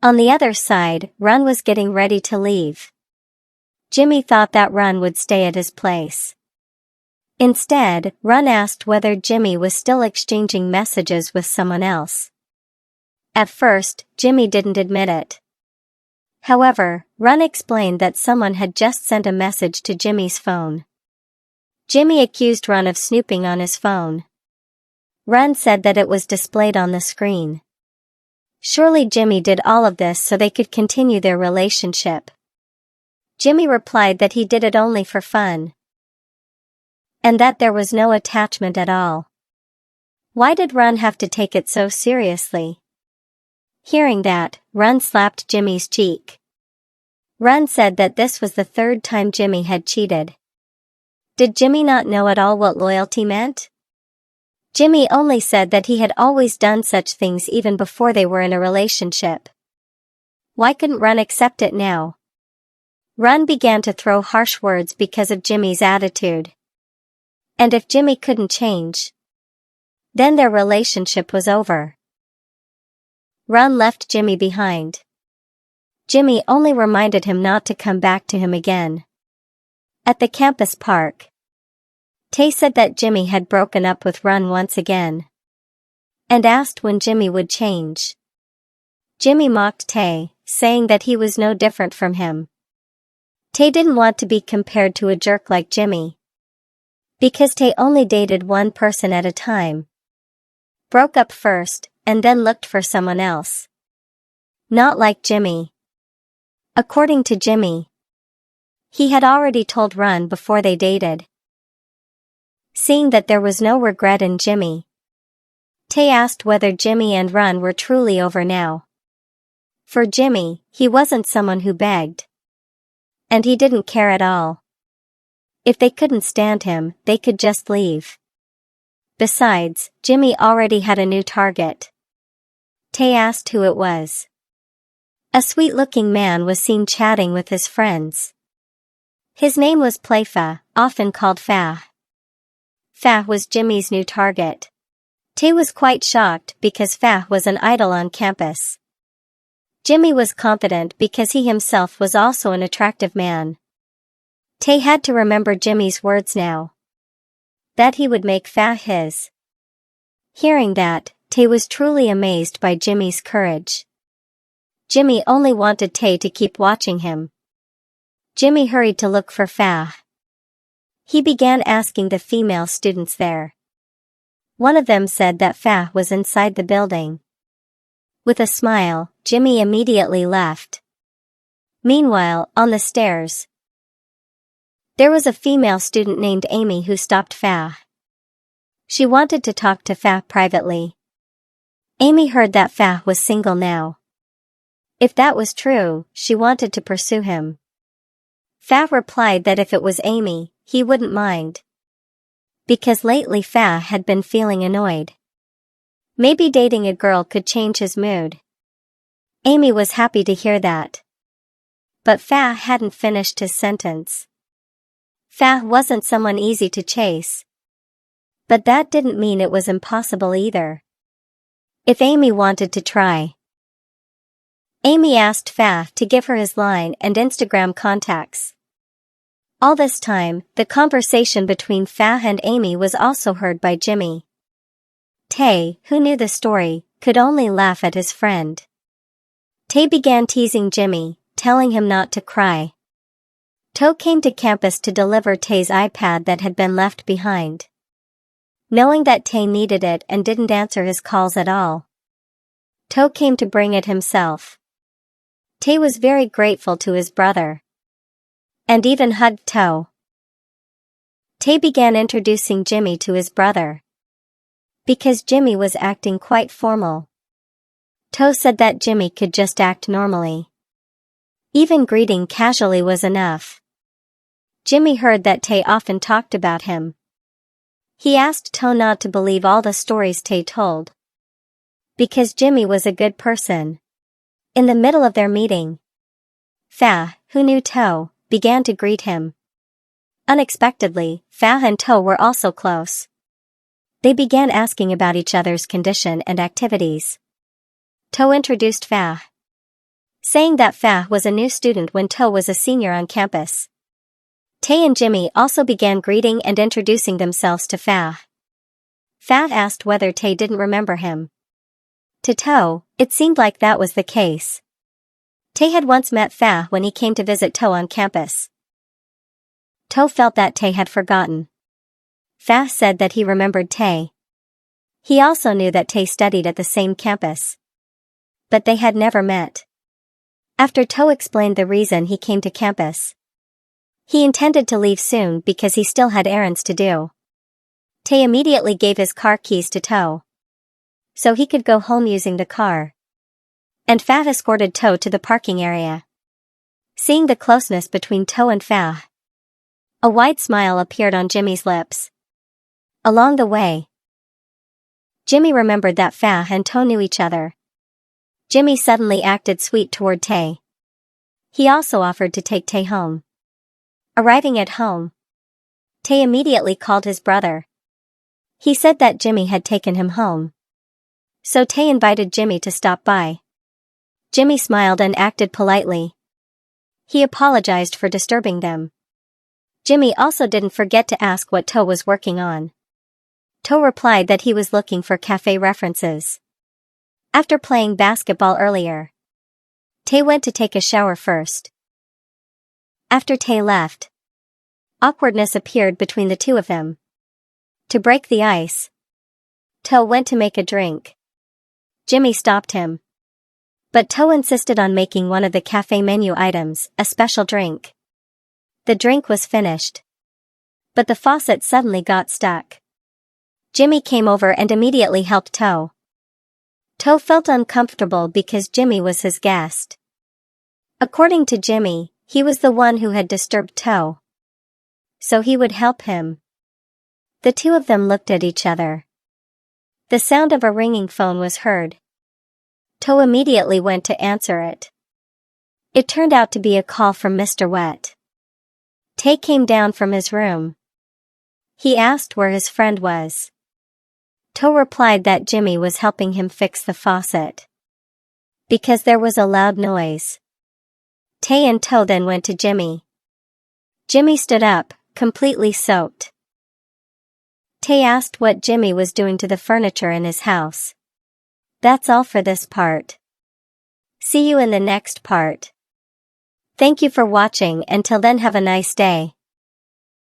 On the other side, Run was getting ready to leave. Jimmy thought that Run would stay at his place. Instead, Run asked whether Jimmy was still exchanging messages with someone else. At first, Jimmy didn't admit it. However, Run explained that someone had just sent a message to Jimmy's phone. Jimmy accused Run of snooping on his phone. Run said that it was displayed on the screen. Surely Jimmy did all of this so they could continue their relationship. Jimmy replied that he did it only for fun, and that there was no attachment at all. Why did Run have to take it so seriously? Hearing that, Run slapped Jimmy's cheek. Run said that this was the third time Jimmy had cheated. Did Jimmy not know at all what loyalty meant? Jimmy only said that he had always done such things even before they were in a relationship. Why couldn't Run accept it now? Run began to throw harsh words because of Jimmy's attitude. And if Jimmy couldn't change, then their relationship was over. Run left Jimmy behind. Jimmy only reminded him not to come back to him again. At the campus park, Tay said that Jimmy had broken up with Run once again, and asked when Jimmy would change. Jimmy mocked Tay, saying that he was no different from him. Tay didn't want to be compared to a jerk like Jimmy, because Tay only dated one person at a time. Broke up first, and then looked for someone else. Not like Jimmy. According to Jimmy, he had already told Run before they dated. Seeing that there was no regret in Jimmy, Tay asked whether Jimmy and Run were truly over now. For Jimmy, he wasn't someone who begged. And he didn't care at all. If they couldn't stand him, they could just leave. Besides, Jimmy already had a new target. Tay asked who it was. A sweet-looking man was seen chatting with his friends. His name was Playfa, often called Fa. Fa was Jimmy's new target. Tay was quite shocked because Fa was an idol on campus. Jimmy was confident because he himself was also an attractive man. Tay had to remember Jimmy's words now. That he would make Fa his. Hearing that, Tay was truly amazed by Jimmy's courage. Jimmy only wanted Tay to keep watching him. Jimmy hurried to look for Fa. He began asking the female students there. One of them said that Fa was inside the building. With a smile, Jimmy immediately left. Meanwhile, on the stairs, there was a female student named Amy who stopped Fa. She wanted to talk to Fa privately. Amy heard that Fa was single now. If that was true, she wanted to pursue him. Fa replied that if it was Amy, he wouldn't mind. Because lately Fa had been feeling annoyed. Maybe dating a girl could change his mood. Amy was happy to hear that. But Fa hadn't finished his sentence. Fa wasn't someone easy to chase. But that didn't mean it was impossible either. If Amy wanted to try. Amy asked Fa to give her his line and Instagram contacts. All this time, the conversation between Fa and Amy was also heard by Jimmy. Tay, who knew the story, could only laugh at his friend. Tay began teasing Jimmy, telling him not to cry. To came to campus to deliver Tay's iPad that had been left behind. Knowing that Tay needed it and didn't answer his calls at all, To came to bring it himself. Tay was very grateful to his brother, and even hugged To. Tay began introducing Jimmy to his brother. Because Jimmy was acting quite formal, To said that Jimmy could just act normally. Even greeting casually was enough. Jimmy heard that Tay often talked about him. He asked To not to believe all the stories Tay told. Because Jimmy was a good person. In the middle of their meeting, Fa, who knew To, began to greet him. Unexpectedly, Fa and To were also close. They began asking about each other's condition and activities. To introduced Fa. saying that Fa was a new student when To was a senior on campus. Tay and Jimmy also began greeting and introducing themselves to Fa. Fa asked whether Tay didn't remember him. To To, it seemed like that was the case. Tay had once met Fa when he came to visit To on campus. To felt that Tay had forgotten. Fa said that he remembered Tay. He also knew that Tay studied at the same campus. But they had never met. After To explained the reason he came to campus, he intended to leave soon because he still had errands to do. Tay immediately gave his car keys to To, so he could go home using the car. And Fa escorted To to the parking area. Seeing the closeness between To and Fa, a wide smile appeared on Jimmy's lips. Along the way, Jimmy remembered that Fa and To knew each other. Jimmy suddenly acted sweet toward Tay. He also offered to take Tay home. Arriving at home, Tay immediately called his brother. He said that Jimmy had taken him home. So Tay invited Jimmy to stop by. Jimmy smiled and acted politely. He apologized for disturbing them. Jimmy also didn't forget to ask what To was working on. To replied that he was looking for cafe references. After playing basketball earlier, Tay went to take a shower first. After Tay left, awkwardness appeared between the two of them. To break the ice, To went to make a drink. Jimmy stopped him. But To insisted on making one of the cafe menu items, a special drink. The drink was finished, but the faucet suddenly got stuck. Jimmy came over and immediately helped To. To felt uncomfortable because Jimmy was his guest. According to Jimmy, he was the one who had disturbed To, so he would help him. The two of them looked at each other. The sound of a ringing phone was heard. To immediately went to answer it. It turned out to be a call from Mr. Wet. Tay came down from his room. He asked where his friend was. To replied that Jimmy was helping him fix the faucet, because there was a loud noise. Tay and To then went to Jimmy. Jimmy stood up, completely soaked. Tay asked what Jimmy was doing to the furniture in his house. That's all for this part. See you in the next part. Thank you for watching. Until then, have a nice day.